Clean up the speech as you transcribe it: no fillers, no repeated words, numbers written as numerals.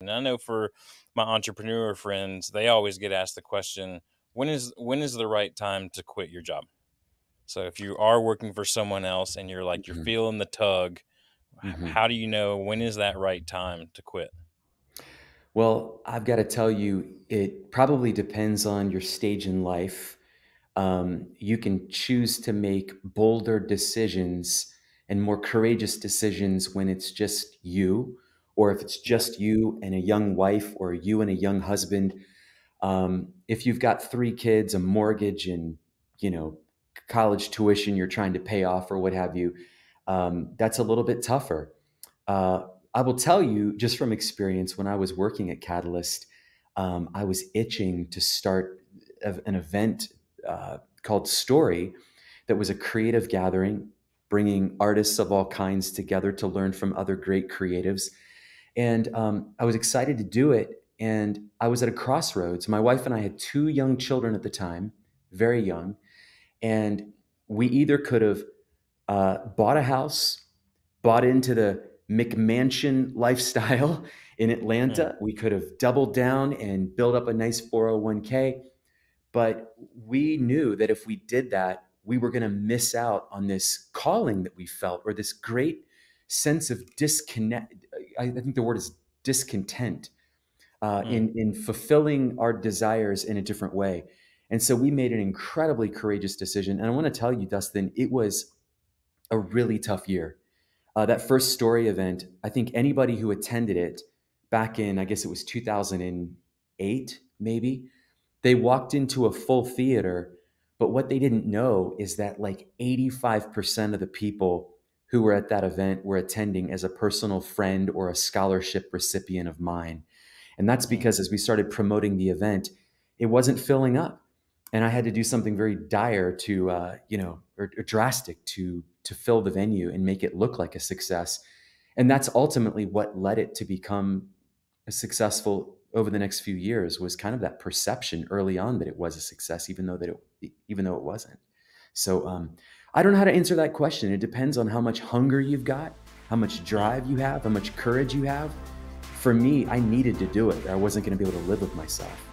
And I know for my entrepreneur friends, they always get asked the question, when is the right time to quit your job? So if you are working for someone else and you're Mhm, feeling the tug, mhm. how do you know when is that right time to quit? Well, I've got to tell you, it probably depends on your stage in life. You can choose to make bolder decisions and more courageous decisions when it's just you, or if it's Yeah. just you and a young wife, or you and a young husband. If you've got three kids, a mortgage, and you know college tuition you're trying to pay off, or what have you, that's a little bit tougher. I will tell you, just from experience, when I was working at Catalyst, I was itching to start an event called Story, that was a creative gathering, bringing artists of all kinds together to learn from other great creatives. And I was excited to do it. And I was at a crossroads. My wife and I had two young children at the time, very young. And we either could have bought a house, bought into the McMansion lifestyle in Mm, Atlanta. We could have doubled down and built up a nice 401k. But we knew that if we did that, we were going to miss out on this calling that we felt, or this great sense of disconnect. I think the word is discontent, mm, in fulfilling our desires in a different way. And so we made an incredibly courageous decision. And I want to tell you, Dustin, it was a really tough year. That first story event, I think anybody who attended it back in, I guess it was 2008, maybe, they walked into a full theater, but what they didn't know is that like 85% of the people who were at that event were attending as a personal friend or a scholarship recipient of mine. And that's mm. because as we started promoting the event, it wasn't filling up. And I had to do something very dire to, or drastic to fill the venue and make it look like a success. And that's ultimately what led it to become successful over the next few years, was kind of that perception early on that it was a success, even though it wasn't. So I don't know how to answer that question. It depends on how much hunger you've got, how much Mm. drive you have, how much courage you have. For me, I needed to do it. I wasn't going to be able to live with myself.